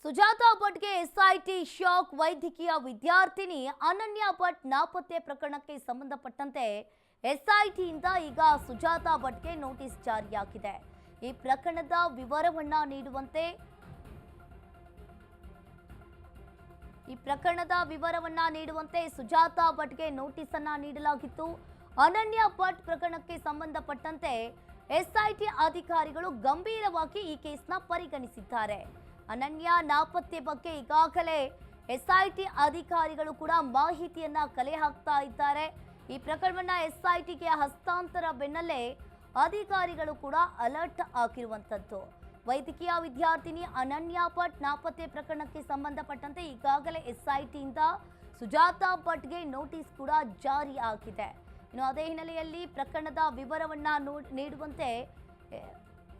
Sujata ಭಟ್ಗೆ SIT shock. ವೈದ್ಯಕೀಯ ವಿದ್ಯಾರ್ಥಿನಿ ಅನನ್ಯ ಭಟ್ ನಾಪತ್ತೆ ಪ್ರಕರಣಕ್ಕೆ ಸಂಬಂಧಪಟ್ಟಂತೆ ಎಸ್ಐಟಿಯಿಂದ ಈಗ ಸುಜಾತಾ ಭಟ್ಗೆ ನೋಟಿಸ್ ಜಾರಿಯಾಗಿದೆ. ಈ ಪ್ರಕರಣದ ವಿವರವನ್ನ ನೀಡುವಂತೆ ಸುಜಾತಾ ಭಟ್ಗೆ ನೋಟಿಸ್ ಅನ್ನ ನೀಡಲಾಗಿತ್ತು. ಅನನ್ಯ ಭಟ್ ಪ್ರಕರಣಕ್ಕೆ ಸಂಬಂಧಪಟ್ಟಂತೆ ಎಸ್ಐಟಿ ಅಧಿಕಾರಿಗಳು ಗಂಭೀರವಾಗಿ ಈ ಕೇಸ್ನ ಪರಿಗಣಿಸಿದ್ದಾರೆ. ಅನನ್ಯ ನಾಪತ್ತೆ ಬಗ್ಗೆ ಈಗಾಗಲೇ ಎಸ್ಐಟಿ ಅಧಿಕಾರಿಗಳು ಕೂಡ ಮಾಹಿತಿಯನ್ನ ಕಲೆ ಹಾಕ್ತಾ ಇದ್ದಾರೆ. ಈ ಪ್ರಕರಣವನ್ನ ಎಸ್ಐಟಿಗೆ ಹಸ್ತಾಂತರ ಬೆನ್ನಲ್ಲೇ ಅಧಿಕಾರಿಗಳು ಕೂಡ ಅಲರ್ಟ್ ಆಗಿರುವಂತದ್ದು. ವೈದ್ಯಕೀಯ ವಿದ್ಯಾರ್ಥಿನಿ ಅನನ್ಯ ಭಟ್ ನಾಪತ್ತೆ ಪ್ರಕರಣಕ್ಕೆ ಸಂಬಂಧಪಟ್ಟಂತೆ ಈಗಾಗಲೇ ಎಸ್ಐಟಿಯಿಂದ ಸುಜಾತಾ ಭಟ್ಗೆ ನೋಟಿಸ್ ಕೂಡ ಜಾರಿ ಆಗಿದೆ. ಇನ್ನು ಅದೇ ಹಿನ್ನೆಲೆಯಲ್ಲಿ ಪ್ರಕರಣದ ವಿವರವನ್ನ ನೀಡುವಂತೆ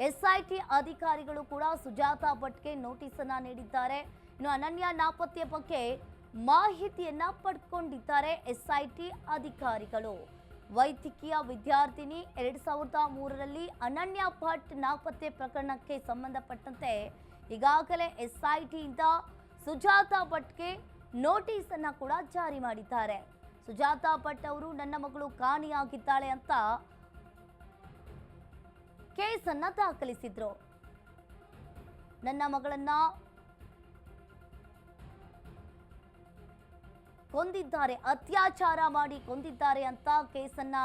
ಎಸ್ಐಟಿ ಅಧಿಕಾರಿಗಳು ಕೂಡ ಸುಜಾತಾ ಭಟ್ಗೆ ನೋಟಿಸ್ ಅನ್ನ ನೀಡಿದ್ದಾರೆ. ಇನ್ನು ಅನನ್ಯ ನಾಪತ್ತೆ ಬಗ್ಗೆ ಮಾಹಿತಿಯನ್ನ ಪಡ್ಕೊಂಡಿದ್ದಾರೆ ಎಸ್ಐಟಿ ಅಧಿಕಾರಿಗಳು. ವೈದ್ಯಕೀಯ ವಿದ್ಯಾರ್ಥಿನಿ 2003ರಲ್ಲಿ ಅನನ್ಯ ಭಟ್ ನಾಪತ್ತೆ ಪ್ರಕರಣಕ್ಕೆ ಸಂಬಂಧಪಟ್ಟಂತೆ ಈಗಾಗಲೇ ಎಸ್ಐಟಿಯಿಂದ ಸುಜಾತಾ ಭಟ್ಗೆ ನೋಟಿಸ್ ಅನ್ನ ಕೂಡ ಜಾರಿ ಮಾಡಿದ್ದಾರೆ. ಸುಜಾತಾ ಭಟ್ ಅವರು ನನ್ನ ಮಗಳು ಕಾಣೆಯಾಗಿದ್ದಾಳೆ ಅಂತ ಕೇಸನ್ನ ದಾಖಲಿಸಿದ್ರು. ನನ್ನ ಮಗಳನ್ನ ಕೊಂದಿದ್ದಾರೆ, ಅತ್ಯಾಚಾರ ಮಾಡಿ ಕೊಂದಿದ್ದಾರೆ ಅಂತ ಕೇಸನ್ನ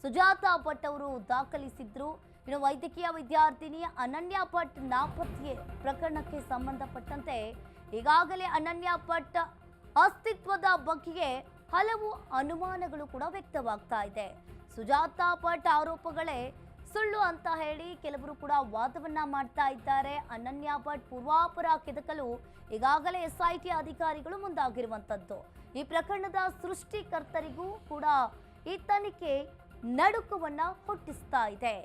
ಸುಜಾತಾ ಭಟ್ ಅವರು ದಾಖಲಿಸಿದ್ರು. ಇನ್ನು ವೈದ್ಯಕೀಯ ವಿದ್ಯಾರ್ಥಿನಿ ಅನನ್ಯ ಭಟ್ ನಾಪತ್ತೆ ಪ್ರಕರಣಕ್ಕೆ ಸಂಬಂಧಪಟ್ಟಂತೆ ಈಗಾಗಲೇ ಅನನ್ಯ ಭಟ್ ಅಸ್ತಿತ್ವದ ಬಗ್ಗೆ ಹಲವು ಅನುಮಾನಗಳು ಕೂಡ ವ್ಯಕ್ತವಾಗ್ತಾ ಇದೆ. ಸುಜಾತಾ ಭಟ್ ಆರೋಪಗಳೇ ಸುಳ್ಳು ಅಂತ ಹೇಳಿ ಕೆಲವರು ಕೂಡ ವಾದವನ್ನ ಮಾಡ್ತಾ ಇದ್ದಾರೆ. ಅನನ್ಯ ಭಟ್ ಪೂರ್ವಾಪರ ಕೆದಕಲು ಈಗಾಗಲೇ ಎಸ್ಐಟಿ ಅಧಿಕಾರಿಗಳು ಮುಂದಾಗಿರುವಂತದ್ದು. ಈ ಪ್ರಕರಣದ ಸೃಷ್ಟಿಕರ್ತರಿಗೂ ಕೂಡ ಈ ತನಿಖೆ ನಡುಕವನ್ನ ಹುಟ್ಟಿಸ್ತಾ ಇದೆ.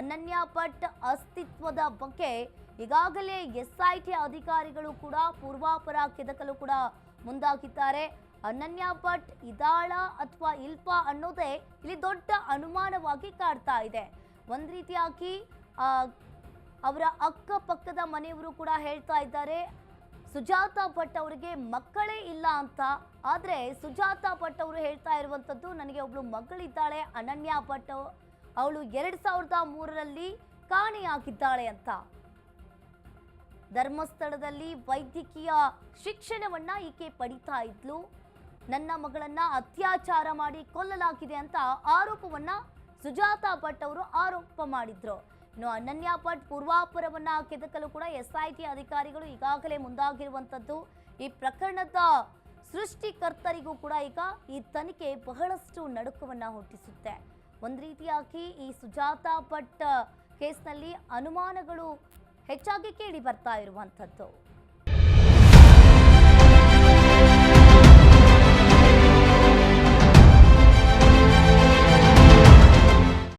ಅನನ್ಯ ಭಟ್ ಅಸ್ತಿತ್ವದ ಬಗ್ಗೆ ಈಗಾಗಲೇ ಎಸ್ಐಟಿ ಅಧಿಕಾರಿಗಳು ಕೂಡ ಪೂರ್ವಾಪರ ಕೆದಕಲು ಕೂಡ ಮುಂದಾಗಿದ್ದಾರೆ. ಅನನ್ಯ ಭಟ್ ಇದಾಳ ಅಥವಾ ಇಲ್ಪ ಅನ್ನೋದೇ ಇಲ್ಲಿ ದೊಡ್ಡ ಅನುಮಾನವಾಗಿ ಕಾಡ್ತಾ ಇದೆ. ಒಂದ್ ರೀತಿಯಾಗಿ ಅವರ ಅಕ್ಕಪಕ್ಕದ ಮನೆಯವರು ಕೂಡ ಹೇಳ್ತಾ ಇದ್ದಾರೆ ಸುಜಾತಾ ಭಟ್ ಅವರಿಗೆ ಮಕ್ಕಳೇ ಇಲ್ಲ ಅಂತ. ಆದ್ರೆ ಸುಜಾತಾ ಭಟ್ ಅವರು ಹೇಳ್ತಾ ಇರುವಂತದ್ದು ನನಗೆ ಒಬ್ಳು ಮಗಳಿದ್ದಾಳೆ ಅನನ್ಯ ಭಟ್, ಅವಳು 2003ರಲ್ಲಿ ಕಾಣೆಯಾಗಿದ್ದಾಳೆ ಅಂತ. ಧರ್ಮಸ್ಥಳದಲ್ಲಿ ವೈದ್ಯಕೀಯ ಶಿಕ್ಷಣವನ್ನ ಈಕೆ ಪಡಿತಾ ಇದ್ಲು. ನನ್ನ ಮಗಳನ್ನ ಅತ್ಯಾಚಾರ ಮಾಡಿ ಕೊಲ್ಲಲಾಗಿದೆ ಅಂತ ಆರೋಪವನ್ನ ಸುಜಾತಾ ಭಟ್ ಅವರು ಆರೋಪ ಮಾಡಿದ್ರು. ಇನ್ನು ಅನನ್ಯ ಭಟ್ ಪೂರ್ವಾಪರವನ್ನ ಕೆದಕಲು ಕೂಡ ಎಸ್ಐಟಿ ಅಧಿಕಾರಿಗಳು ಈಗಾಗಲೇ ಮುಂದಾಗಿರುವಂತದ್ದು. ಈ ಪ್ರಕರಣದ ಸೃಷ್ಟಿಕರ್ತರಿಗೂ ಕೂಡ ಈಗ ಈ ತನಿಖೆ ಬಹಳಷ್ಟು ನಡುಕವನ್ನ ಹುಟ್ಟಿಸುತ್ತೆ. ಒಂದ್ ರೀತಿಯಾಗಿ ಈ ಸುಜಾತಾ ಭಟ್ ಕೇಸ್ನಲ್ಲಿ ಅನುಮಾನಗಳು ಹೆಚ್ಚಾಗಿ ಕೇಳಿ ಬರ್ತಾ ಇರುವಂತದ್ದು.